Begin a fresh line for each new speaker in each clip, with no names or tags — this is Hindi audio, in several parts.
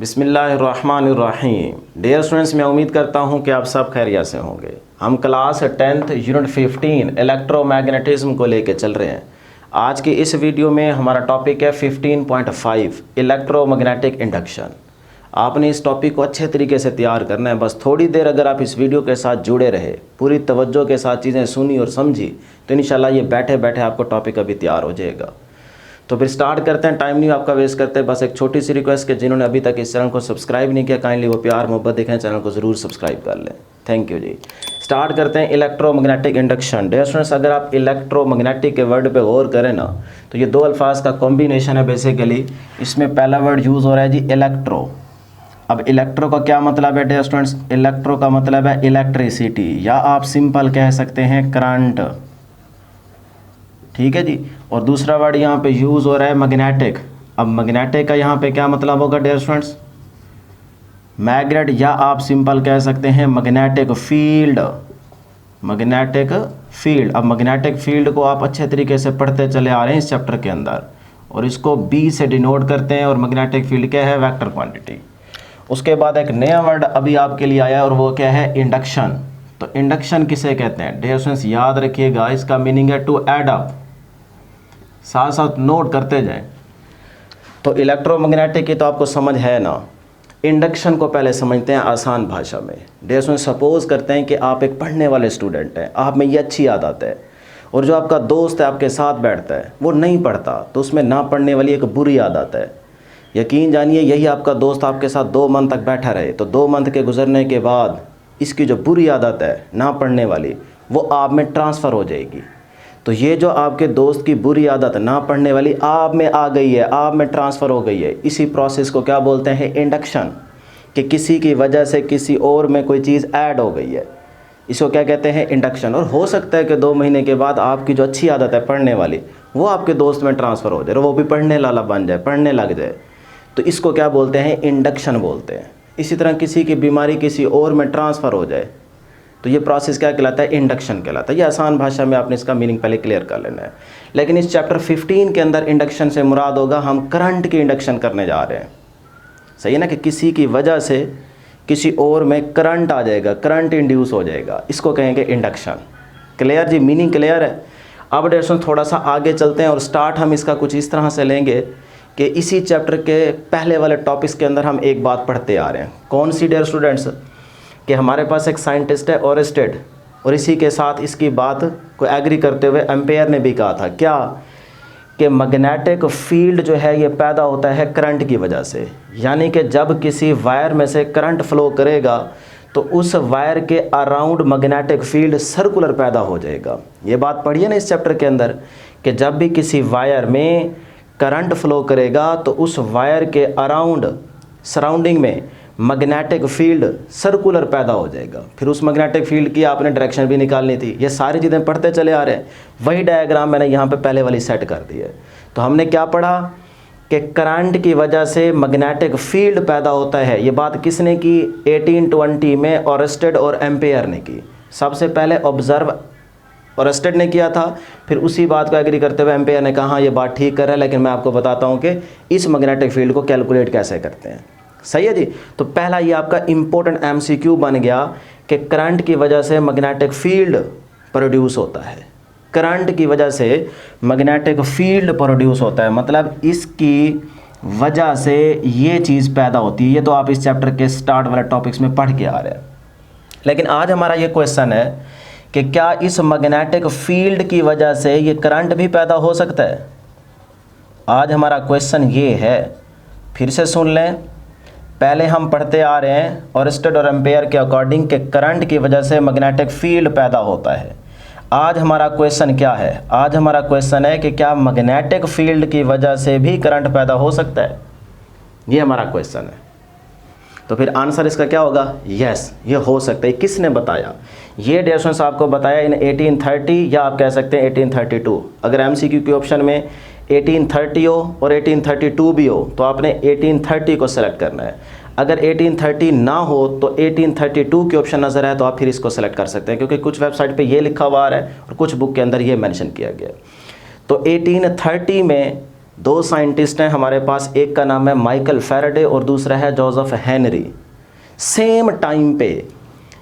बिस्मिल्लाहिर्रहमानिर्रहीम। डियर स्टूडेंट्स, मैं उम्मीद करता हूं कि आप सब खैरियत से होंगे। हम क्लास 10th यूनिट 15 इलेक्ट्रोमैग्नेटिज्म को लेकर चल रहे हैं। आज की इस वीडियो में हमारा टॉपिक है 15.5 इलेक्ट्रोमैग्नेटिक इंडक्शन। आपने इस टॉपिक को अच्छे तरीके से तैयार करना है। बस थोड़ी देर अगर आप इस वीडियो के साथ जुड़े रहे, पूरी तवज्जो के साथ चीज़ें सुनी और समझी, तो इंशाल्लाह ये बैठे बैठे आपको टॉपिक अभी तैयार हो जाएगा। तो फिर स्टार्ट करते हैं, टाइम नहीं आपका वेस्ट करते। बस एक छोटी सी रिक्वेस्ट कि जिन्होंने अभी तक इस चैनल को सब्सक्राइब नहीं किया, काइंडली वो प्यार मोहब्बत दिखाएं, चैनल को ज़रूर सब्सक्राइब कर लें। Thank you ji. स्टार्ट करते हैं इलेक्ट्रोमैग्नेटिक इंडक्शन। डियर स्टूडेंट्स, अगर आप इलेक्ट्रोमैग्नेटिक के वर्ड पे गौर करें ना, तो ये दो अल्फाज का कॉम्बिनेशन है बेसिकली। इसमें पहला वर्ड यूज़ हो रहा है जी इलेक्ट्रो। अब इलेक्ट्रो का क्या मतलब है डियर स्टूडेंट्स? इलेक्ट्रो का मतलब है इलेक्ट्रिसिटी, या आप सिंपल कह सकते हैं करंट। ठीक है जी। और दूसरा वर्ड यहाँ पे यूज़ हो रहा है मैग्नेटिक। अब मैग्नेटिक का यहाँ पे क्या मतलब होगा डियर स्टूडेंट्स? मैग्नेट, या आप सिंपल कह सकते हैं मैग्नेटिक फील्ड। Magnetic field. अब मैग्नेटिक फील्ड को आप अच्छे तरीके से पढ़ते चले आ रहे हैं इस चैप्टर के अंदर, और इसको बी से डिनोट करते हैं। और मैग्नेटिक फील्ड क्या है? Vector quantity. उसके बाद एक नया वर्ड अभी आपके लिए आया, और वो क्या है? इंडक्शन। तो इंडक्शन किसे कहते हैं डियर स्टूडेंट्स? याद रखिएगा, इसका मीनिंग है टू ऐड अप। साथ साथ नोट करते जाएं। तो इलेक्ट्रोमैग्नेटिक की तो आपको समझ है ना। इंडक्शन को पहले समझते हैं आसान भाषा में। डियर स्टूडेंट्स, सपोज करते हैं कि आप एक पढ़ने वाले स्टूडेंट हैं, आप में ये अच्छी आदत है, और जो आपका दोस्त है आपके साथ बैठता है वो नहीं पढ़ता, तो उसमें ना पढ़ने वाली एक बुरी आदत है। यकीन जानिए, यही आपका दोस्त आपके साथ 2 मंथ तक बैठा रहे, तो 2 मंथ के गुजरने के बाद इसकी जो बुरी आदत है ना पढ़ने वाली, वो आप में ट्रांसफ़र हो जाएगी। तो ये जो आपके दोस्त की बुरी आदत ना पढ़ने वाली आप में आ गई है, आप में ट्रांसफ़र हो गई है, इसी प्रोसेस को क्या बोलते हैं? इंडक्शन। कि किसी की वजह से किसी और में कोई चीज़ ऐड हो गई है, इसको क्या कहते हैं? इंडक्शन। और हो सकता है कि 2 महीने के बाद आपकी जो अच्छी आदत है पढ़ने वाली, वो आपके दोस्त में ट्रांसफ़र हो जाए, और वो भी पढ़ने लाला बन जाए, पढ़ने लग जाए, तो इसको क्या बोलते हैं? इंडक्शन बोलते हैं। इसी तरह किसी की बीमारी किसी और में ट्रांसफ़र हो जाए, तो ये प्रोसेस क्या कहलाता है? इंडक्शन कहलाता है। ये आसान भाषा में आपने इसका मीनिंग पहले क्लियर कर लेना है। लेकिन इस चैप्टर 15 के अंदर इंडक्शन से मुराद होगा हम करंट की इंडक्शन करने जा रहे हैं। सही है ना? कि किसी की वजह से किसी और में करंट आ जाएगा, करंट इंड्यूस हो जाएगा, इसको कहेंगे इंडक्शन। क्लियर जी? मीनिंग क्लियर है? अब डेयर थोड़ा सा आगे चलते हैं, और स्टार्ट हम इसका कुछ इस तरह से लेंगे कि इसी चैप्टर के पहले वाले टॉपिक्स के अंदर हम एक बात पढ़ते आ रहे हैं। कौन सी डियर स्टूडेंट्स? कि हमारे पास एक साइंटिस्ट है ओरेस्टेड, और इसी के साथ इसकी बात को एग्री करते हुए एम्पेयर ने भी कहा था क्या? कि मैग्नेटिक फील्ड जो है ये पैदा होता है करंट की वजह से। यानी कि जब किसी वायर में से करंट फ्लो करेगा, तो उस वायर के अराउंड मैग्नेटिक फील्ड सर्कुलर पैदा हो जाएगा। ये बात पढ़िए ना इस चैप्टर के अंदर, कि जब भी किसी वायर में करंट फ्लो करेगा, तो उस वायर के अराउंड सराउंडिंग में मैग्नेटिक फील्ड सर्कुलर पैदा हो जाएगा। फिर उस मैग्नेटिक फील्ड की आपने डायरेक्शन भी निकालनी थी। ये सारी चीज़ें पढ़ते चले आ रहे हैं। वही डायग्राम मैंने यहाँ पे पहले वाली सेट कर दी है। तो हमने क्या पढ़ा? कि करंट की वजह से मैग्नेटिक फील्ड पैदा होता है। ये बात किसने की? 1820 में ओरेस्टेड और एम्पेयर ने की। सबसे ऑब्जर्व ओरेस्टेड ने किया था, फिर उसी बात को एग्री करते हुए एम्पेयर ने कहा हाँ ये बात ठीक कर रहा है, लेकिन मैं आपको बताता हूँ कि इस मैग्नेटिक फील्ड को कैलकुलेट कैसे करते हैं। सही है जी। तो पहला ये आपका इंपॉर्टेंट MCQ बन गया कि करंट की वजह से मैग्नेटिक फील्ड प्रोड्यूस होता है। करंट की वजह से मैग्नेटिक फील्ड प्रोड्यूस होता है, मतलब इसकी वजह से ये चीज़ पैदा होती है। ये तो आप इस चैप्टर के स्टार्ट वाले टॉपिक्स में पढ़ के आ रहे हैं। लेकिन आज हमारा ये क्वेश्चन है कि क्या इस मैग्नेटिक फील्ड की वजह से ये करंट भी पैदा हो सकता है? आज हमारा क्वेश्चन ये है। फिर से सुन लें, पहले हम पढ़ते आ रहे हैं ओरेस्टेड और एम्पेयर के अकॉर्डिंग कि करंट की वजह से मैग्नेटिक फील्ड पैदा होता है। आज हमारा क्वेश्चन क्या है? आज हमारा क्वेश्चन है कि क्या मैग्नेटिक फील्ड की वजह से भी करंट पैदा हो सकता है? ये हमारा क्वेश्चन है। तो फिर आंसर इसका क्या होगा? यस, ये हो सकता है। किसने बताया? ये डियर स्टूडेंट्स आपको बताया इन 1830, या आप कह सकते हैं 1832। अगर MCQ के ऑप्शन में 1830 हो और 1832 भी हो, तो आपने 1830 को सेलेक्ट करना है। अगर 1830 ना हो तो 1832 के ऑप्शन नज़र आए तो आप फिर इसको सेलेक्ट कर सकते हैं, क्योंकि कुछ वेबसाइट पे ये लिखा हुआ है और कुछ बुक के अंदर ये मेंशन किया गया है। तो 1830 में दो साइंटिस्ट हैं हमारे पास, एक का नाम है माइकल फैराडे और दूसरा है जोसेफ हेनरी। सेम टाइम पे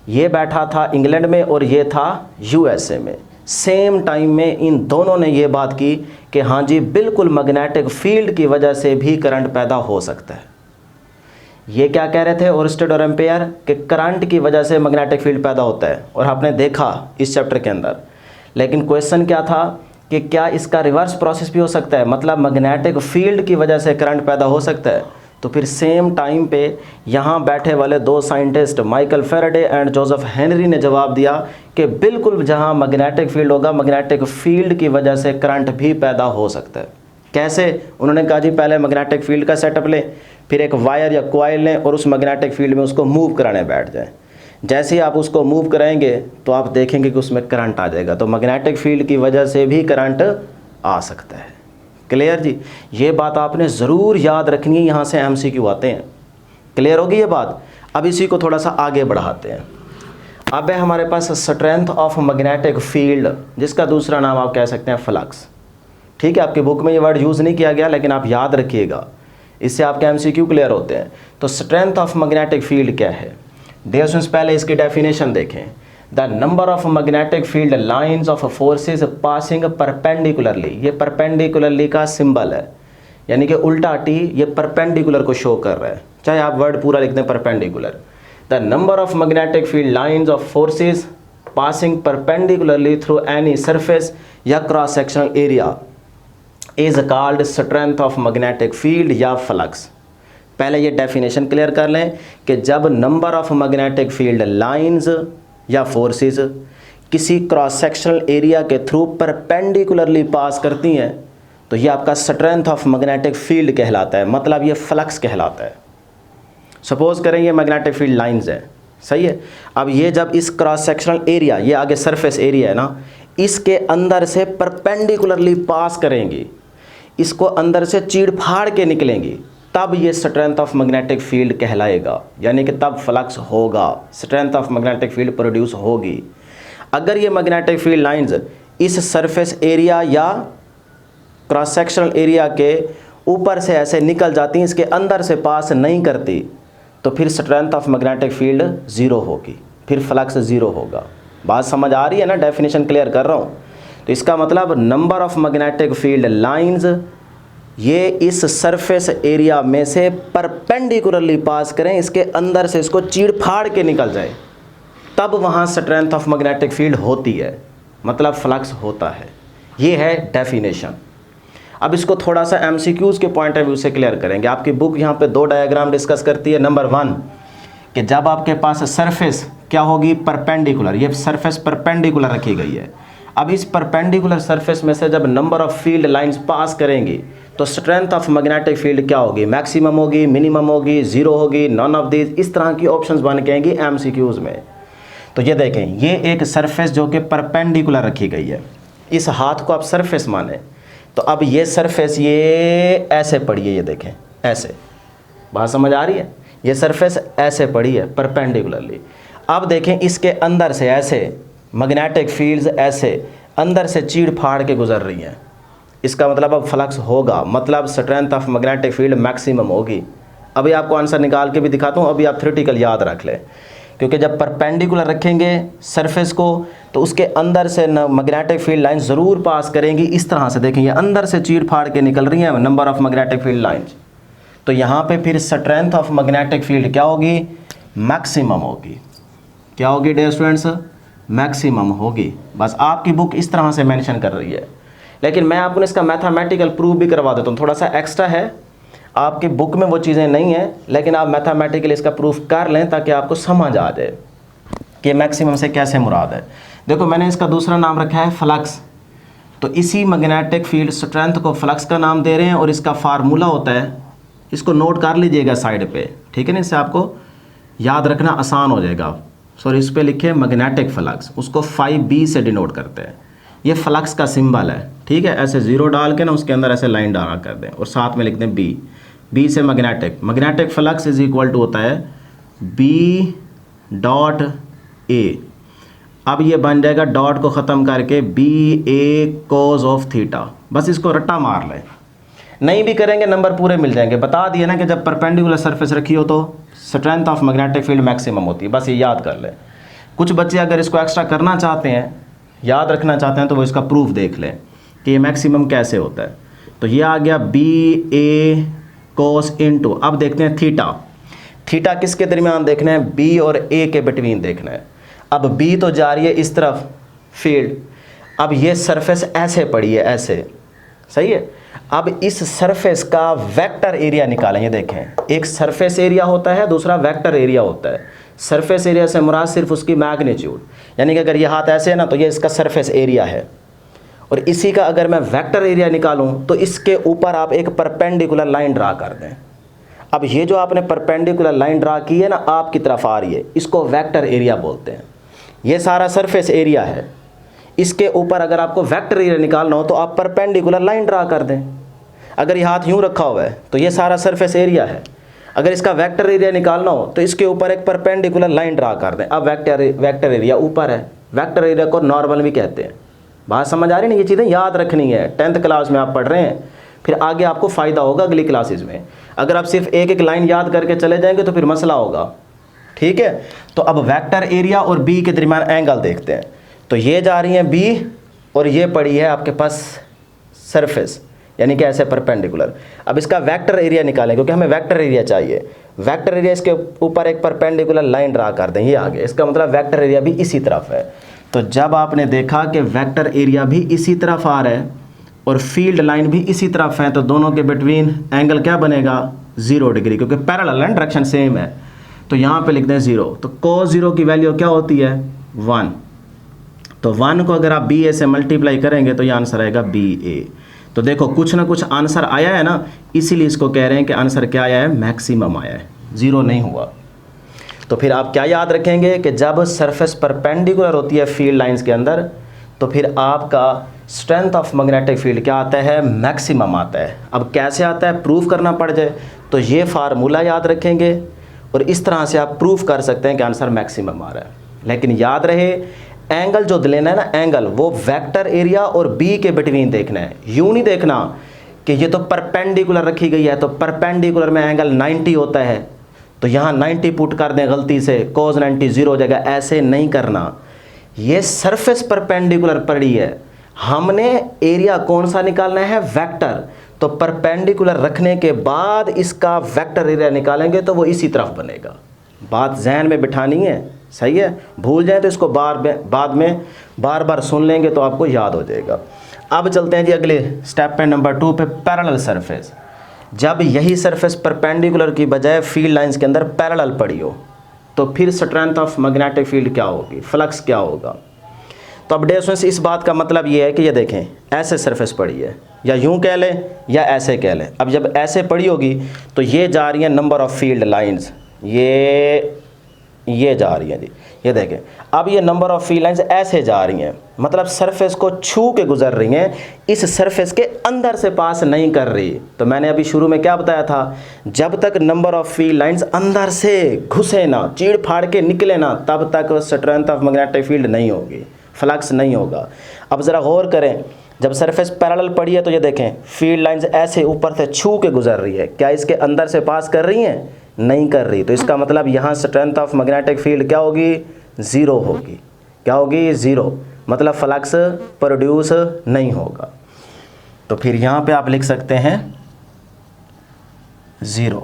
ये बैठा था इंग्लैंड में और ये था यूएसए में। सेम टाइम में इन दोनों ने ये बात की कि हाँ जी बिल्कुल मैग्नेटिक फील्ड की वजह से भी करंट पैदा हो सकता है। ये क्या कह रहे थे ओरस्टेड और एम्पेयर कि करंट की वजह से मैग्नेटिक फील्ड पैदा होता है, और आपने देखा इस चैप्टर के अंदर। लेकिन क्वेश्चन क्या था कि क्या इसका रिवर्स प्रोसेस भी हो सकता है, मतलब मैग्नेटिक फील्ड की वजह से करंट पैदा हो सकता है। तो फिर सेम टाइम पे यहाँ बैठे वाले दो scientist Michael Faraday and Joseph Henry ने जवाब दिया कि बिल्कुल जहाँ मैग्नेटिक फील्ड होगा, मैग्नेटिक फील्ड की वजह से करंट भी पैदा हो सकता है। कैसे? उन्होंने कहा जी पहले मैग्नेटिक फील्ड का सेटअप लें, फिर एक वायर या कॉइल लें और उस मैग्नेटिक फील्ड में उसको मूव कराने बैठ जाएं। जैसे ही आप उसको मूव कराएंगे तो आप देखेंगे कि उसमें करंट आ जाएगा। तो मैग्नेटिक फील्ड की वजह से भी करंट आ सकता है। क्लियर जी? ये बात आपने ज़रूर याद रखनी है, यहाँ से एमसीक्यू आते हैं। क्लियर होगी ये बात? अब इसी को थोड़ा सा आगे बढ़ाते हैं। अब है हमारे पास स्ट्रेंथ ऑफ मैग्नेटिक फील्ड, जिसका दूसरा नाम आप कह सकते हैं फ्लक्स। ठीक है, आपकी बुक में ये वर्ड यूज़ नहीं किया गया, लेकिन आप याद रखिएगा, इससे आपके एमसीक्यू क्लियर होते हैं। तो स्ट्रेंथ ऑफ मैग्नेटिक फील्ड क्या है? डियर स्टूडेंट्स, पहले इसकी डेफिनेशन देखें। The number of magnetic field lines of forces passing perpendicularly. ये परपेंडिकुलरली का सिंबल है, यानी कि उल्टा टी, ये परपेंडिकुलर को शो कर रहा है, चाहे आप वर्ड पूरा लिख दें perpendicular. The number of magnetic field lines of forces passing perpendicularly through any surface या cross sectional area is called strength of magnetic field या फ्लक्स। पहले ये डेफिनेशन क्लियर कर लें कि जब number of magnetic field lines या फोर्सेस किसी क्रॉस सेक्शनल एरिया के थ्रू परपेंडिकुलरली पास करती हैं तो ये आपका स्ट्रेंथ ऑफ मैग्नेटिक फील्ड कहलाता है, मतलब ये फ्लक्स कहलाता है। सपोज करें ये मैग्नेटिक फील्ड लाइंस है, सही है। अब ये जब इस क्रॉस सेक्शनल एरिया, ये आगे सरफेस एरिया है ना, इसके अंदर से परपेंडिकुलरली पास करेंगी, इसको अंदर से चीड़ फाड़ के निकलेंगी, तब ये स्ट्रेंथ ऑफ मैग्नेटिक फील्ड कहलाएगा, यानी कि तब फ्लक्स होगा, strength of magnetic field produce होगी। अगर ये मैग्नेटिक फील्ड लाइंस इस सरफेस एरिया या क्रॉस सेक्शनल एरिया के ऊपर से ऐसे निकल जाती हैं, इसके अंदर से पास नहीं करती, तो फिर strength of magnetic field zero होगी, फिर फ्लक्स ज़ीरो होगा। बात समझ आ रही है ना? डेफिनेशन क्लियर कर रहा हूँ। तो इसका मतलब number of magnetic field lines ये इस सरफेस एरिया में से परपेंडिकुलरली पास करें, इसके अंदर से इसको चीड़ फाड़ के निकल जाए, तब वहाँ स्ट्रेंथ ऑफ मैग्नेटिक फील्ड होती है, मतलब फ्लक्स होता है। ये है डेफिनेशन। अब इसको थोड़ा सा एमसीक्यूज़ के पॉइंट ऑफ व्यू से क्लियर करेंगे। आपकी बुक यहाँ पे दो डायग्राम डिस्कस करती है। नंबर 1 कि जब आपके पास सरफेस क्या होगी, परपेंडिकुलर, ये सरफेस परपेंडिकुलर रखी गई है। अब इस परपेंडिकुलर सरफेस में से जब नंबर ऑफ फील्ड लाइंस पास करेंगी तो स्ट्रेंथ ऑफ मैग्नेटिक फील्ड क्या होगी, मैक्सिमम होगी, मिनिमम होगी, ज़ीरो होगी, नॉन ऑफ दीज, इस तरह की ऑप्शंस बन के आएंगी एमसीक्यूज़ में। तो ये देखें, ये एक सरफेस जो कि परपेंडिकुलर रखी गई है, इस हाथ को आप सरफेस माने, तो अब ये सरफेस ये ऐसे पड़ी है, ये देखें ऐसे, बात समझ आ रही है? ये सरफेस ऐसे पड़ी है परपेंडिकुलरली। अब देखें इसके अंदर से ऐसे मैग्नेटिक फील्ड्स ऐसे अंदर से चीड़ फाड़ के गुजर रही हैं, इसका मतलब अब फ्लक्स होगा, मतलब strength of magnetic field maximum होगी। अभी आपको आंसर निकाल के भी दिखाता हूँ, अभी आप थ्योरेटिकल याद रख लें, क्योंकि जब परपेंडिकुलर रखेंगे सरफेस को तो उसके अंदर से मैग्नेटिक फील्ड लाइन ज़रूर पास करेंगी। इस तरह से देखें, ये अंदर से चीड़ फाड़ के निकल रही हैं number of magnetic field lines. तो यहाँ पे फिर स्ट्रेंथ ऑफ मैग्नेटिक फील्ड क्या होगी, मैक्सिमम होगी। क्या होगी डियर स्टूडेंट्स, मैक्सिमम होगी। बस आपकी बुक इस तरह से मेंशन कर रही है, लेकिन मैं आपको इसका मैथमेटिकल प्रूफ भी करवा देता हूँ। थोड़ा सा एक्स्ट्रा है, आपकी बुक में वो चीज़ें नहीं हैं, लेकिन आप मैथमेटिकली इसका प्रूफ कर लें ताकि आपको समझ आ जाए कि मैक्सिमम से कैसे मुराद है। देखो मैंने इसका दूसरा नाम रखा है फ्लक्स, तो इसी मैग्नेटिक फील्ड स्ट्रेंथ को फ्लक्स का नाम दे रहे हैं, और इसका फार्मूला होता है, इसको नोट कर लीजिएगा साइड पे, ठीक है ना, इससे आपको याद रखना आसान हो जाएगा। सॉरी, इस पर लिखे मैग्नेटिक फ्लक्स, उसको 5B से डिनोट करते हैं। ये फ्लक्स का सिंबल है, ठीक है, ऐसे ज़ीरो डाल के ना उसके अंदर ऐसे लाइन डाला कर दें और साथ में लिख दें बी से magnetic flux is equal to होता है B.A। अब ये बन जाएगा डॉट को ख़त्म करके BA cos ऑफ थीटा। बस इसको रट्टा मार लें, नहीं भी करेंगे नंबर पूरे मिल जाएंगे। बता दिए ना कि जब परपेंडिकुलर सरफेस रखी हो तो strength of magnetic field maximum होती है, बस ये याद कर लें। कुछ बच्चे अगर इसको एक्स्ट्रा करना चाहते हैं, याद रखना चाहते हैं, तो वो इसका प्रूफ देख लें कि ये मैक्सिमम कैसे होता है। तो ये आ गया बी ए कोस इनटू, अब देखते हैं थीटा। थीटा किसके दरमियान देखना है? बी और ए के बिटवीन देखना है। अब बी तो जा रही है इस तरफ फील्ड, अब ये सरफेस ऐसे पड़ी है, ऐसे, सही है। अब इस सरफेस का वेक्टर एरिया निकालेंगे। देखें, एक सरफेस एरिया होता है, दूसरा वेक्टर एरिया होता है। सरफेस एरिया से मुराद सिर्फ उसकी मैग्नीट्यूड, यानी कि अगर ये हाथ ऐसे है ना तो ये इसका सरफेस एरिया है, और इसी का अगर मैं वेक्टर एरिया निकालूं तो इसके ऊपर आप एक परपेंडिकुलर लाइन ड्रा कर दें। अब ये जो आपने परपेंडिकुलर लाइन ड्रा की है ना, आपकी तरफ आ रही है, इसको वेक्टर एरिया बोलते हैं। ये सारा सरफेस एरिया है, इसके ऊपर अगर आपको वेक्टर एरिया निकालना हो तो आप परपेंडिकुलर लाइन ड्रा कर दें। अगर ये हाथ यूँ रखा हुआ है तो ये सारा सरफेस एरिया है। अगर इसका वेक्टर एरिया निकालना हो तो इसके ऊपर एक परपेंडिकुलर लाइन ड्रा कर दें। अब वेक्टर एरिया ऊपर है, वेक्टर एरिया को नॉर्मल भी कहते हैं। बात समझ आ रही है ना? ये चीज़ें याद रखनी है, 10th क्लास में आप पढ़ रहे हैं, फिर आगे आपको फ़ायदा होगा अगली क्लासेस में। अगर आप सिर्फ एक एक लाइन याद करके चले जाएंगे तो फिर मसला होगा, ठीक है। तो अब वेक्टर एरिया और बी के दरमियान एंगल देखते हैं। तो ये जा रही है बी और ये पड़ी है आपके पास सरफेस, यानी कि ऐसे परपेंडिकुलर। अब इसका वेक्टर एरिया निकालें क्योंकि हमें वेक्टर एरिया चाहिए। वेक्टर एरिया, इसके ऊपर एक परपेंडिकुलर लाइन ड्रा कर दें, ये आगे, इसका मतलब वेक्टर एरिया भी इसी तरफ है। तो जब आपने देखा कि वेक्टर एरिया भी इसी तरफ आ रहा है और फील्ड लाइन भी इसी तरफ है, तो दोनों के बिटवीन एंगल क्या बनेगा? 0 डिग्री, क्योंकि पैरेलल है, डायरेक्शन सेम है। तो यहाँ पे लिख दें 0। तो cos 0 की वैल्यू क्या होती है? 1। तो 1 को अगर आप बी ए से मल्टीप्लाई करेंगे तो ये आंसर आएगा बी ए। तो देखो कुछ ना कुछ आंसर आया है ना, इसीलिए इसको कह रहे हैं कि आंसर क्या आया है? मैक्सिमम आया है, 0 नहीं हुआ। तो फिर आप क्या याद रखेंगे कि जब सरफेस परपेंडिकुलर होती है फील्ड लाइंस के अंदर, तो फिर आपका स्ट्रेंथ ऑफ मैग्नेटिक फील्ड क्या आता है? मैक्सिमम आता है। अब कैसे आता है? प्रूफ करना पड़ जाए तो ये फार्मूला याद रखेंगे और इस तरह से आप प्रूफ कर सकते हैं कि आंसर मैक्सिमम आ रहा है। लेकिन याद रहे, एंगल जो लेना है ना, एंगल वो वेक्टर एरिया और बी के बिटवीन देखना है। यूँ नहीं देखना कि ये तो परपेंडिकुलर रखी गई है, तो परपेंडिकुलर में एंगल 90 होता है तो यहाँ 90 पुट कर दें गलती से, cos 90 0 हो जाएगा। ऐसे नहीं करना। ये सरफेस परपेंडिकुलर पड़ी है, हमने एरिया कौन सा निकालना है? वेक्टर। तो परपेंडिकुलर रखने के बाद इसका वेक्टर एरिया निकालेंगे तो वो इसी तरफ बनेगा। बात जहन में बिठानी है, सही है। भूल जाए तो इसको बाद में बार बार सुन लेंगे तो आपको याद हो जाएगा। अब चलते हैं जी अगले स्टेप पे, नंबर 2 पे, पैरेलल सरफेस। जब यही सरफेस परपेंडिकुलर की बजाय फील्ड लाइंस के अंदर पैरेलल पड़ी हो तो फिर स्ट्रेंथ ऑफ मैग्नेटिक फील्ड क्या होगी? फ्लक्स क्या होगा? तो अब डियर स्टूडेंट्स, इस बात का मतलब ये है कि ये देखें, ऐसे सरफेस पड़ी है, या यूं कह लें या ऐसे कह लें। अब जब ऐसे पड़ी होगी तो ये जा रही है नंबर ऑफ फील्ड लाइंस, ये जा रही है जी, ये देखें। अब ये नंबर ऑफ फील्ड लाइंस ऐसे जा रही हैं, मतलब सरफेस को छू के गुजर रही हैं, इस सरफेस के अंदर से पास नहीं कर रही। तो मैंने अभी शुरू में क्या बताया था? जब तक नंबर ऑफ फील्ड लाइंस अंदर से घुसे ना, चीड़ फाड़ के निकले ना, तब तक स्ट्रेंथ ऑफ मैग्नेटिक फील्ड नहीं होगी, फ्लक्स नहीं होगा। अब ज़रा गौर करें, जब सरफेस पैरेलल पड़ी है तो ये देखें, फील्ड लाइंस ऐसे ऊपर से छू के गुजर रही है, क्या इसके अंदर से पास कर रही हैं? नहीं कर रही। तो इसका मतलब यहाँ स्ट्रेंथ ऑफ मैग्नेटिक फील्ड क्या होगी? 0 होगी। क्या होगी? 0, मतलब फ्लक्स प्रोड्यूस नहीं होगा। तो फिर यहाँ पे आप लिख सकते हैं 0,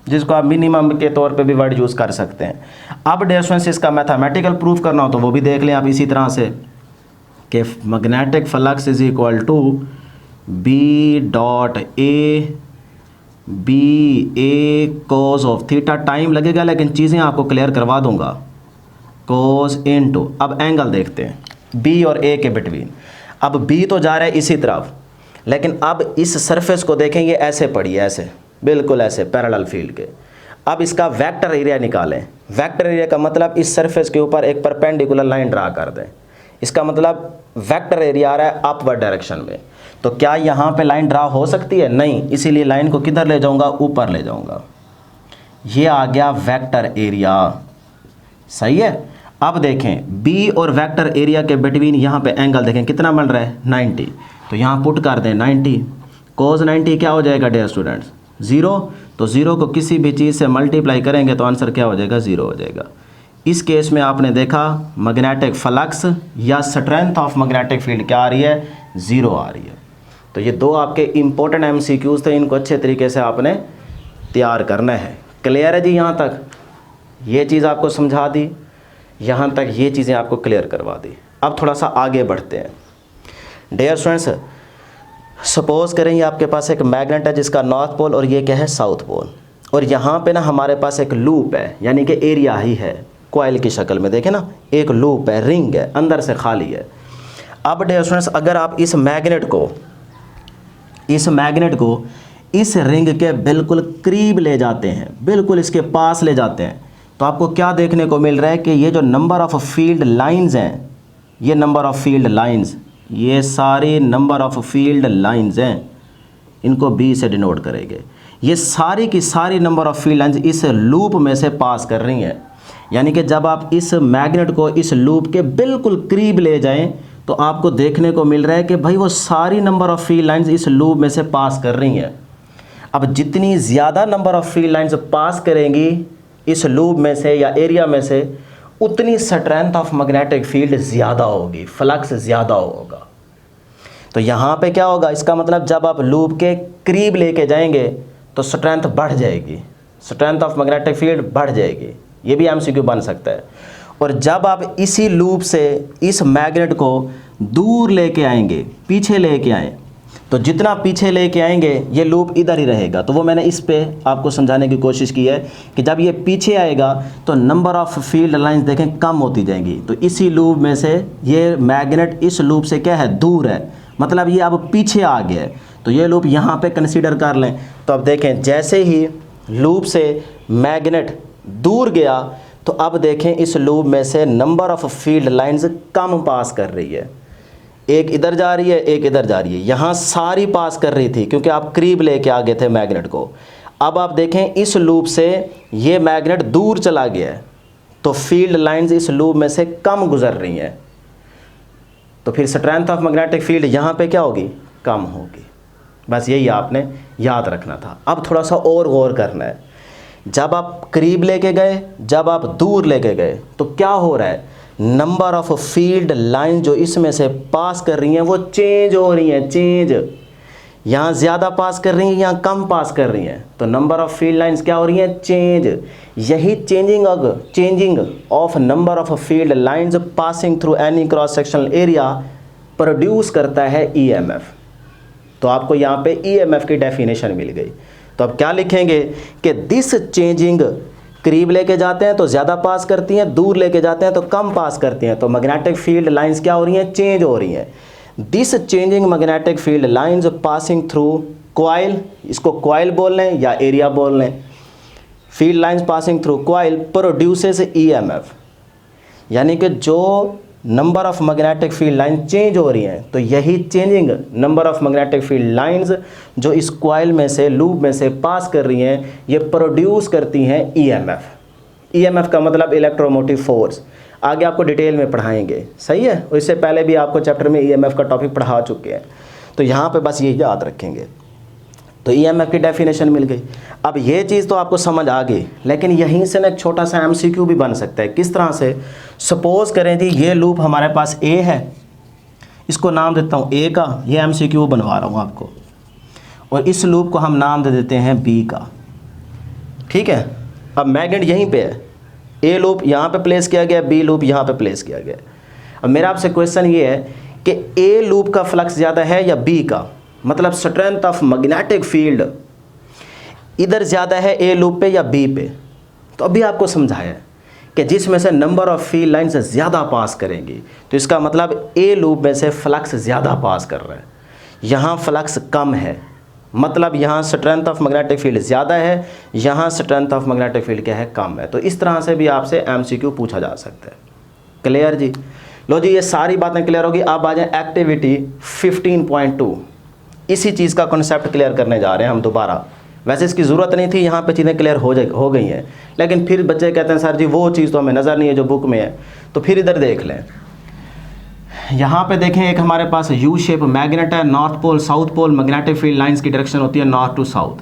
जिसको आप मिनिमम के तौर पे भी वर्ड यूज़ कर सकते हैं। अब डियर स्टूडेंट्स, इसका मैथमेटिकल प्रूफ करना हो तो वो भी देख लें आप इसी तरह से कि magnetic flux is equal to B dot A cos of theta. Time लगेगा लेकिन चीज़ें आपको क्लियर करवा दूंगा। cos इनटू, अब एंगल देखते हैं बी और ए के बिटवीन। अब बी तो जा रहा है इसी तरफ, लेकिन अब इस सरफेस को देखें, ये ऐसे पड़ी है, ऐसे बिल्कुल ऐसे पैरेलल फील्ड के। अब इसका वेक्टर एरिया निकालें। वेक्टर एरिया का मतलब इस सरफेस के ऊपर एक परपेंडिकुलर लाइन ड्रा कर दें। इसका मतलब वेक्टर एरिया आ रहा है अपवर्ड डायरेक्शन में। तो क्या यहाँ पे लाइन ड्रा हो सकती है? नहीं, इसीलिए लाइन को किधर ले जाऊँगा? ऊपर ले जाऊँगा। ये आ गया वेक्टर एरिया, सही है। अब देखें बी और वेक्टर एरिया के बिटवीन यहाँ पे एंगल देखें कितना बन रहा है? 90। तो यहाँ पुट कर दें 90। cos 90 क्या हो जाएगा डियर स्टूडेंट्स? 0। तो 0 को किसी भी चीज़ से मल्टीप्लाई करेंगे तो आंसर क्या हो जाएगा? 0 हो जाएगा। इस केस में आपने देखा मैग्नेटिक फ्लक्स या स्ट्रेंथ ऑफ मैग्नेटिक फील्ड क्या आ रही है? 0 आ रही है। तो ये दो आपके इंपॉर्टेंट MCQs थे, इनको अच्छे तरीके से आपने तैयार करना है। क्लियर है जी? यहाँ तक ये चीज़ आपको समझा दी, यहाँ तक ये चीज़ें आपको क्लियर करवा दी। अब थोड़ा सा आगे बढ़ते हैं डियर स्टूडेंट्स। सपोज़ करें ये आपके पास एक मैग्नेट है जिसका नॉर्थ पोल और ये क्या है? South pole. और यहाँ पे ना हमारे पास एक लूप है, यानी कि एरिया ही है कॉइल की शक्ल में, देखें ना, एक लूप है, रिंग है, अंदर से खाली है। अब डियर स्टूडेंट्स अगर आप इस मैग्नेट को इस रिंग के बिल्कुल करीब ले जाते हैं, बिल्कुल इसके पास ले जाते हैं, तो आपको क्या देखने को मिल रहा है कि ये जो नंबर ऑफ़ फील्ड लाइंस हैं, ये नंबर ऑफ़ फील्ड लाइंस, ये सारे नंबर ऑफ़ फील्ड लाइंस हैं, इनको B से डिनोट करेंगे। ये सारी की सारी नंबर ऑफ़ फील्ड लाइंस इस लूप में से पास कर रही हैं। यानी कि जब आप इस मैग्नेट को इस लूप के बिल्कुल करीब ले जाएं तो आपको देखने को मिल रहा है कि भाई वो सारी नंबर ऑफ़ फील्ड लाइंस इस लूप में से पास कर रही हैं। अब जितनी ज़्यादा नंबर ऑफ़ फील्ड लाइंस पास करेंगी इस लूप में से या एरिया में से, उतनी स्ट्रेंथ ऑफ मैग्नेटिक फील्ड ज़्यादा होगी, फ्लक्स ज़्यादा होगा। तो यहाँ पे क्या होगा? इसका मतलब जब आप लूप के करीब लेके जाएंगे तो स्ट्रेंथ बढ़ जाएगी, स्ट्रेंथ ऑफ मैग्नेटिक फील्ड बढ़ जाएगी। ये भी MCQ बन सकता है। और जब आप इसी लूप से इस मैग्नेट को दूर लेके आएंगे, पीछे लेके आएँ, तो जितना पीछे लेके आएंगे ये लूप इधर ही रहेगा। तो वो मैंने इस पे आपको समझाने की कोशिश की है कि जब ये पीछे आएगा तो नंबर ऑफ़ फील्ड लाइंस देखें कम होती जाएंगी। तो इसी लूप में से ये मैग्नेट इस लूप से क्या है? दूर है, मतलब ये अब पीछे आ गया है। तो ये लूप यहाँ पे कंसीडर कर लें। तो अब देखें जैसे ही लूप से मैग्नेट दूर गया तो अब देखें इस लूप में से नंबर ऑफ़ फील्ड लाइंस कम पास कर रही है। एक इधर जा रही है, एक इधर जा रही है। यहाँ सारी पास कर रही थी क्योंकि आप करीब लेके आ गए थे मैग्नेट को। अब आप देखें इस लूप से ये मैग्नेट दूर चला गया है तो फील्ड लाइंस इस लूप में से कम गुजर रही हैं। तो फिर स्ट्रेंथ ऑफ मैग्नेटिक फील्ड यहाँ पे क्या होगी? कम होगी। बस यही आपने याद रखना था। अब थोड़ा सा और गौर करना है। जब आप करीब लेके गए, जब आप दूर लेके गए, तो क्या हो रहा है? नंबर ऑफ़ फील्ड लाइन जो इसमें से पास कर रही हैं वो चेंज हो रही हैं, चेंज। यहाँ ज़्यादा पास कर रही हैं, यहाँ कम पास कर रही हैं। तो नंबर ऑफ़ फील्ड लाइंस क्या हो रही हैं? चेंज। यही changing of number of field lines passing through any cross sectional area produce करता है EMF। तो आपको यहाँ पे EMF की डेफिनेशन मिल गई। तो अब क्या लिखेंगे कि दिस चेंजिंग, करीब लेके जाते हैं तो ज़्यादा पास करती हैं, दूर लेके जाते हैं तो कम पास करती हैं। तो मैग्नेटिक फील्ड लाइंस क्या हो रही हैं? चेंज हो रही हैं। This changing magnetic field lines passing through coil, इसको कॉइल बोल लें या एरिया बोल लें, field lines passing through coil produces EMF। यानी कि जो number of magnetic field line change हो रही हैं तो यही changing number of magnetic field lines जो इस कॉइल में से, लूप में से पास कर रही हैं, ये प्रोड्यूस करती हैं EMF। EMF का मतलब इलेक्ट्रोमोटिव फोर्स। आगे आपको डिटेल में पढ़ाएंगे, सही है। और इससे पहले भी आपको चैप्टर में EMF का टॉपिक पढ़ा चुके हैं। तो यहाँ पे बस ये याद रखेंगे। तो EMF की डेफिनेशन मिल गई। अब ये चीज़ तो आपको समझ आ गई, लेकिन यहीं से ना एक छोटा सा MCQ भी बन सकता है। किस तरह से? सपोज़ करें जी ये लूप हमारे पास A है, इसको नाम देता हूँ A का, ये MCQ बनवा रहा हूँ आपको, और इस लूप को हम नाम दे देते हैं B का। ठीक है। अब मैग्नेट यहीं पे है, A लूप यहाँ पे प्लेस किया गया, B लूप यहाँ पे प्लेस किया गया। अब मेरा आपसे क्वेश्चन ये है कि A लूप का फ्लक्स ज़्यादा है या B का? मतलब स्ट्रेंथ ऑफ मैग्नेटिक फील्ड इधर ज़्यादा है A लूप पे या B पे? तो अभी आपको समझाया कि जिसमें से नंबर ऑफ़ फील्ड लाइंस ज़्यादा पास करेंगी तो इसका मतलब A लूप में से फ्लक्स ज़्यादा पास कर रहा है, यहाँ फ्लक्स कम है, मतलब यहाँ स्ट्रेंथ ऑफ मैग्नेटिक फील्ड ज़्यादा है, यहाँ स्ट्रेंथ ऑफ मैग्नेटिक फील्ड क्या है? कम है। तो इस तरह से भी आपसे MCQ पूछा जा सकता है। क्लियर जी? लो जी, ये सारी बातें क्लियर होगी। अब आ जाए एक्टिविटी 15.2। इसी चीज़ का कॉन्सेप्ट क्लियर करने जा रहे हैं हम दोबारा। वैसे इसकी ज़रूरत नहीं थी, यहाँ पे चीज़ें क्लियर हो गई हैं, लेकिन फिर बच्चे कहते हैं सर जी वो चीज़ तो हमें नज़र नहीं है जो बुक में है। तो फिर इधर देख लें, यहाँ पे देखें एक हमारे पास यू शेप मैग्नेट है, north pole south pole, magnetic field lines की डायरेक्शन होती है नॉर्थ टू साउथ,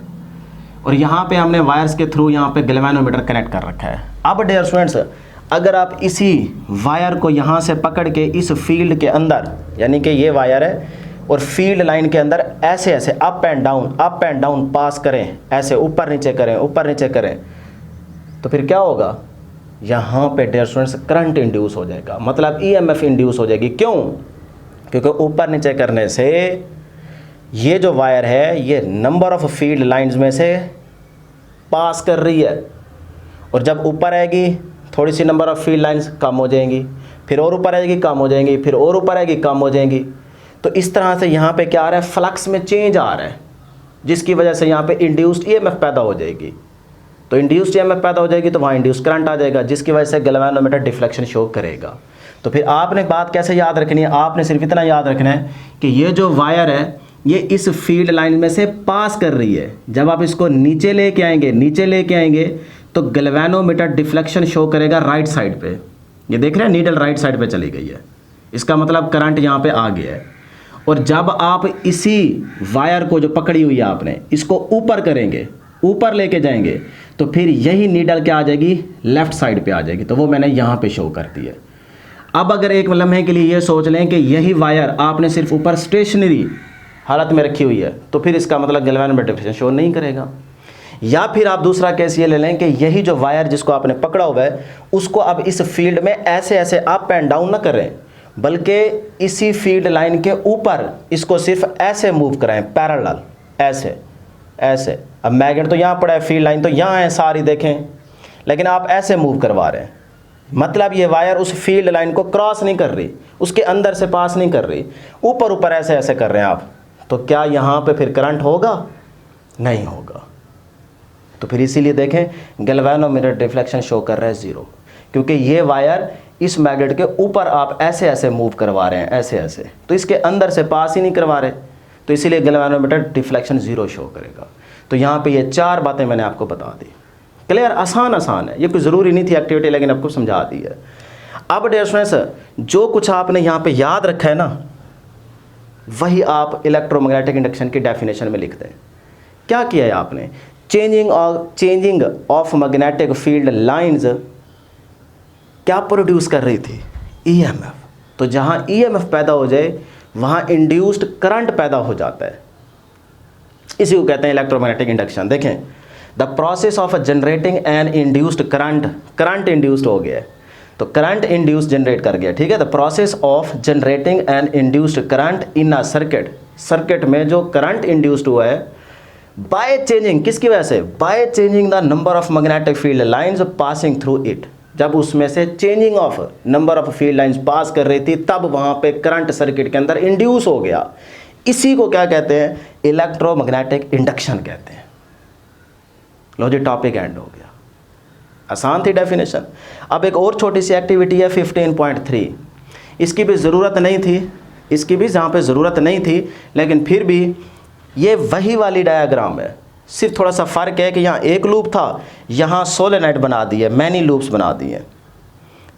और यहाँ पे हमने वायर्स के थ्रू यहाँ पे गैल्वेनोमीटर कनेक्ट कर रखा है। अब डियर स्टूडेंट्स, अगर आप इसी वायर को यहाँ से पकड़ के इस फील्ड के अंदर, यानी कि ये वायर है और फील्ड लाइन के अंदर ऐसे ऐसे अप एंड डाउन पास करें, ऐसे ऊपर नीचे करें, ऊपर नीचे करें, तो फिर क्या होगा, यहाँ पे डियर स्टूडेंट्स करंट इंड्यूस हो जाएगा, मतलब ईएमएफ इंड्यूस हो जाएगी। क्यों? क्योंकि ऊपर नीचे करने से ये जो वायर है ये नंबर ऑफ फील्ड लाइंस में से पास कर रही है, और जब ऊपर आएगी थोड़ी सी नंबर ऑफ फील्ड लाइंस कम हो जाएंगी, फिर और ऊपर आएगी कम हो जाएंगी, फिर और ऊपर आएगी कम हो जाएंगी। तो इस तरह से यहाँ पे क्या आ रहा है, फ्लक्स में चेंज आ रहा है, जिसकी वजह से यहाँ पे इंड्यूस्ड ईएमएफ पैदा हो जाएगी। तो इंड्यूस्ड ईएमएफ पैदा हो जाएगी तो वहाँ इंड्यूस करंट आ जाएगा, जिसकी वजह से गैल्वेनोमीटर डिफ्लेक्शन शो करेगा। तो फिर आपने बात कैसे याद रखनी है, आपने सिर्फ इतना याद रखना है कि ये जो वायर है ये इस फील्ड लाइन में से पास कर रही है। जब आप इसको नीचे लेके आएंगे तो गैल्वेनोमीटर डिफ्लेक्शन शो करेगा राइट साइड पे। ये देख रहे हैं नीडल राइट साइड पे चली गई है, इसका मतलब करंट यहाँ पे आ गया है। और जब आप इसी वायर को जो पकड़ी हुई है आपने, इसको ऊपर करेंगे, ऊपर लेके जाएंगे, तो फिर यही नीडल क्या आ जाएगी, लेफ्ट साइड पे आ जाएगी। तो वो मैंने यहाँ पे शो कर दी है। अब अगर एक लम्हे के लिए ये सोच लें कि यही वायर आपने सिर्फ ऊपर स्टेशनरी हालत में रखी हुई है, तो फिर इसका मतलब गैल्वेनोमीटर डिफ्लेक्शन शो नहीं करेगा। या फिर आप दूसरा केस ये ले लें कि यही जो वायर जिसको आपने पकड़ा हुआ है उसको अब इस फील्ड में ऐसे ऐसे अप एंड डाउन ना करें, बल्कि इसी फील्ड लाइन के ऊपर इसको सिर्फ ऐसे मूव कराएं, पैरेलल, ऐसे ऐसे। अब मैग्नेट तो यहाँ पड़ा है, फील्ड लाइन तो यहाँ है सारी, देखें, लेकिन आप ऐसे मूव करवा रहे हैं, मतलब ये वायर उस फील्ड लाइन को क्रॉस नहीं कर रही, उसके अंदर से पास नहीं कर रही, ऊपर ऊपर ऐसे ऐसे कर रहे हैं आप। तो क्या यहाँ पे फिर करंट होगा? नहीं होगा। तो फिर इसीलिए देखें गैल्वेनोमीटर डिफ्लेक्शन शो कर रहा है 0, क्योंकि ये वायर इस मैग्नेट के ऊपर आप ऐसे ऐसे मूव करवा रहे हैं, ऐसे ऐसे, तो इसके अंदर से पास ही नहीं करवा रहे, तो इसीलिए गैल्वेनोमीटर डिफ्लेक्शन 0 शो करेगा। तो यहाँ पे ये 4 बातें मैंने आपको बता दी। क्लियर? आसान है, ये कोई ज़रूरी नहीं थी एक्टिविटी, लेकिन आपको समझा दी है। अब डियर स्टूडेंट्स, जो कुछ आपने यहाँ पे याद रखा है ना, वही आप इलेक्ट्रोमैग्नेटिक इंडक्शन की डेफिनेशन में लिख दें। क्या किया है आपने? Changing of magnetic field lines क्या प्रोड्यूस कर रही थी? ईएमएफ। तो जहाँ ईएमएफ पैदा हो जाए वहाँ इंड्यूस्ड करंट पैदा हो जाता है, इसी को कहते हैं इलेक्ट्रोमैग्नेटिक इंडक्शन। देखें, the process of generating an induced current induced हो गया है, तो करंट इंड्यूस जनरेट कर गया, ठीक है। The process of generating an induced current in a circuit में जो करंट इंड्यूस्ड हुआ है बाय चेंजिंग, किसकी वजह से? By changing the number of magnetic field lines passing through it. जब उसमें से changing of number of field lines pass कर रही थी, तब वहाँ पे करंट सर्किट के अंदर इंड्यूस हो गया। इसी को क्या कहते हैं? इलेक्ट्रोमैग्नेटिक इंडक्शन कहते हैं। लो जी, टॉपिक एंड हो गया। आसान थी डेफिनेशन। अब एक और छोटी सी एक्टिविटी है 15.3, इसकी भी ज़रूरत नहीं थी, इसकी भी जहाँ पे ज़रूरत नहीं थी, लेकिन फिर भी ये वही वाली डायग्राम है, सिर्फ थोड़ा सा फ़र्क है कि यहाँ एक लूप था, यहाँ सोलेनाइड बना दिए, मैनी लूप्स बना दिए।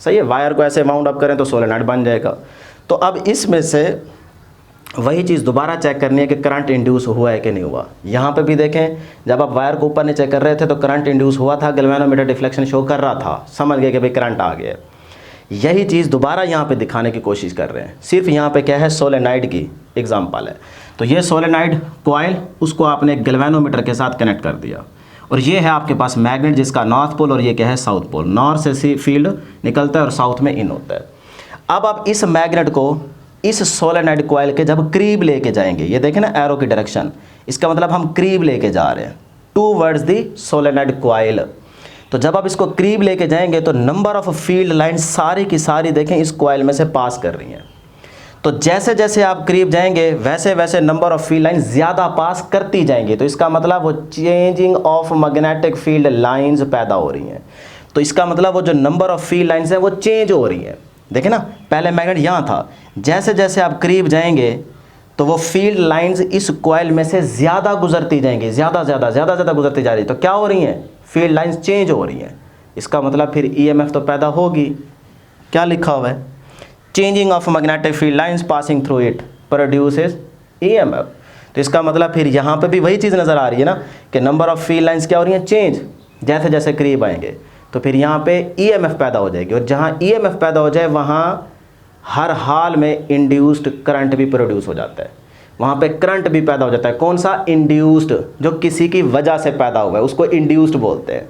सही है, वायर को ऐसे माउंट अप करें तो सोलेनाइड बन जाएगा। तो अब इसमें से वही चीज़ दोबारा चेक करनी है कि करंट इंड्यूस हुआ है कि नहीं हुआ। यहाँ पे भी देखें, जब आप वायर को ऊपर नीचे कर रहे थे तो करंट इंड्यूस हुआ था, गैल्वेनोमीटर डिफ्लेक्शन शो कर रहा था, समझ गए कि भाई करंट आ गया। यही चीज़ दोबारा यहाँ पे दिखाने की कोशिश कर रहे हैं। सिर्फ यहाँ पे क्या है, सोलेनाइड की एग्जांपल है। तो ये सोलेनाइड कॉइल, उसको आपने गैल्वेनोमीटर के साथ कनेक्ट कर दिया, और ये है आपके पास मैग्नेट जिसका नॉर्थ पोल और ये क्या है, साउथ पोल। नॉर्थ से फील्ड निकलता है और साउथ में इन होता है। अब आप इस मैग्नेट को इस सोलेनाइड कॉइल के जब करीब लेके जाएंगे, ये देखें ना एरो की डायरेक्शन, इसका मतलब हम करीब लेके जा रहे हैं टूवर्ड्स दी सोलेनाइड कॉइल। तो जब आप इसको करीब लेके जाएंगे तो नंबर ऑफ फील्ड लाइंस सारी की सारी देखें इस कॉइल में से पास कर रही हैं। तो जैसे जैसे आप करीब जाएंगे वैसे वैसे नंबर ऑफ फील्ड लाइंस ज़्यादा पास करती जाएंगी। तो इसका मतलब वो changing of magnetic field lines पैदा हो रही हैं। तो इसका मतलब वो जो नंबर ऑफ फील्ड लाइंस है वो चेंज हो रही हैं। देखें ना, पहले मैग्नेट यहाँ था, जैसे जैसे आप करीब जाएंगे तो वो फील्ड लाइंस इस कॉइल में से ज़्यादा गुजरती जाएंगी, ज़्यादा गुजरती जा रही है। तो क्या हो रही हैं, फील्ड लाइंस चेंज हो रही हैं। इसका मतलब फिर ईएमएफ तो पैदा होगी। क्या लिखा हुआ है, changing of magnetic field lines passing through it produces EMF। तो इसका मतलब फिर यहाँ पे भी वही चीज़ नज़र आ रही है ना कि नंबर ऑफ फील्ड लाइंस क्या हो रही हैं, चेंज, जैसे जैसे करीब आएंगे तो फिर यहाँ पे EMF पैदा हो जाएगी, और जहाँ EMF पैदा हो जाए वहाँ हर हाल में इंड्यूस्ड करंट भी प्रोड्यूस हो जाता है, वहाँ पे करंट भी पैदा हो जाता है। कौन सा? इंड्यूस्ड, जो किसी की वजह से पैदा हुआ है उसको इंड्यूस्ड बोलते हैं,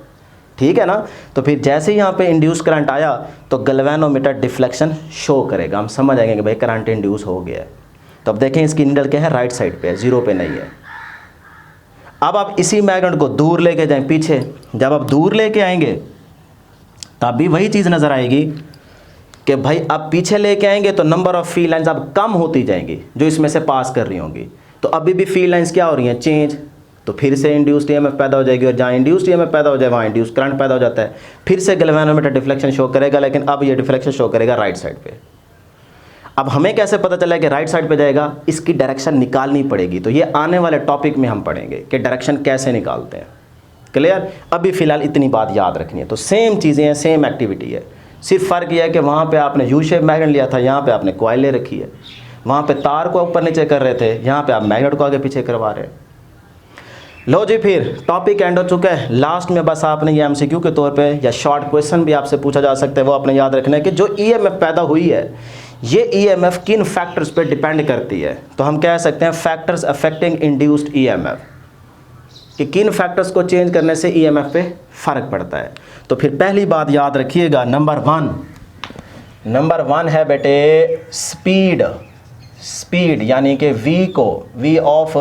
ठीक है ना। तो फिर जैसे ही यहाँ पे इंड्यूस करंट आया तो गैल्वेनोमीटर डिफ्लेक्शन शो करेगा, हम समझ जाएंगे कि भाई करंट इंड्यूस हो गया है। तो अब देखें इसकी नीडल क्या है, राइट साइड पे है, जीरो पे नहीं है। अब आप इसी मैग्नेट को दूर लेके जाएं पीछे, जब आप दूर लेके आएंगे तब भी वही चीज़ नज़र आएगी कि भाई आप पीछे लेके आएंगे तो नंबर ऑफ फील्ड लाइंस अब कम होती जाएंगी जो इसमें से पास कर रही होंगी, तो अभी भी फील्ड लाइंस क्या हो रही हैं, चेंज। तो फिर से इंड्यूस्ड EMF पैदा हो जाएगी, और जहाँ इंड्यूस्ड EMF पैदा हो जाए वहाँ इंड्यूस्ड करंट पैदा हो जाता है। फिर से गैल्वेनोमीटर डिफ्लेक्शन शो करेगा, लेकिन अब ये डिफ्लेक्शन शो करेगा राइट साइड पे। अब हमें कैसे पता चला कि राइट साइड पे जाएगा, इसकी डायरेक्शन निकालनी पड़ेगी। तो ये आने वाले टॉपिक में हम पढ़ेंगे कि डायरेक्शन कैसे निकालते हैं, क्लियर। अभी फ़िलहाल इतनी बात याद रखनी है। तो सेम चीज़ें हैं, सेम एक्टिविटी है, सिर्फ फ़र्क यह है कि वहाँ पे आपने यू शेप मैग्नेट लिया था, यहाँ पे आपने कॉइल ले रखी है। वहाँ पे तार को ऊपर नीचे कर रहे थे, यहाँ पे आप मैग्नेट को आगे पीछे करवा रहे हैं। लो जी, फिर टॉपिक एंड हो चुका है। लास्ट में बस आपने ये MCQ के तौर पे या शॉर्ट क्वेश्चन भी आपसे पूछा जा सकता है, वो आपने याद रखना है कि जो EMF पैदा हुई है ये EMF किन फैक्टर्स पे डिपेंड करती है। तो हम कह सकते हैं फैक्टर्स अफेक्टिंग इंड्यूस्ड EMF, कि किन फैक्टर्स को चेंज करने से EMF पे फ़र्क पड़ता है। तो फिर पहली बात याद रखिएगा, नंबर वन है बेटे स्पीड, यानी कि V को V ऑफ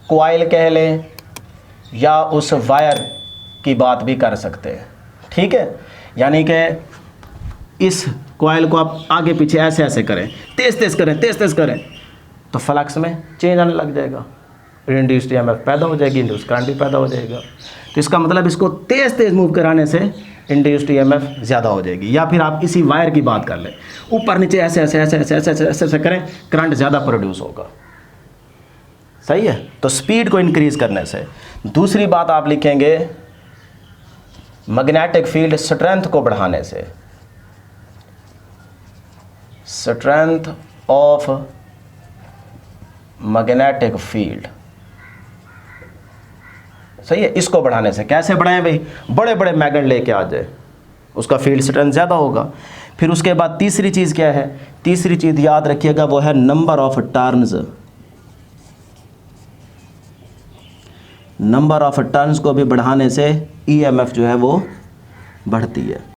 कॉइल कह लें या उस वायर की बात भी कर सकते हैं, ठीक है। यानी कि इस कॉइल को आप आगे पीछे ऐसे ऐसे करें, तेज़ तेज़ करें तो फ्लक्स में चेंज आने लग जाएगा, इंड्यूस्ड EMF पैदा हो जाएगी, इंड्यूस्ड करंट भी पैदा हो जाएगा। तो इसका मतलब इसको तेज़ मूव कराने से इंड्यूस्ड EMF ज़्यादा हो जाएगी। या फिर आप इसी वायर की बात कर लें, ऊपर नीचे ऐसे करें, करंट ज़्यादा प्रोड्यूस होगा, सही है। तो स्पीड को इंक्रीज करने से। दूसरी बात आप लिखेंगे मैग्नेटिक फील्ड स्ट्रेंथ को बढ़ाने से, स्ट्रेंथ ऑफ मैग्नेटिक फील्ड, सही है। इसको बढ़ाने से कैसे बढ़ाएं भाई, बड़े बड़े मैग्नेट लेके आ जाए, उसका फील्ड स्ट्रेंथ ज़्यादा होगा। फिर उसके बाद तीसरी चीज़ क्या है, तीसरी चीज़ याद रखिएगा वो है number of turns. Number of turns को भी बढ़ाने से EMF जो है वो बढ़ती है।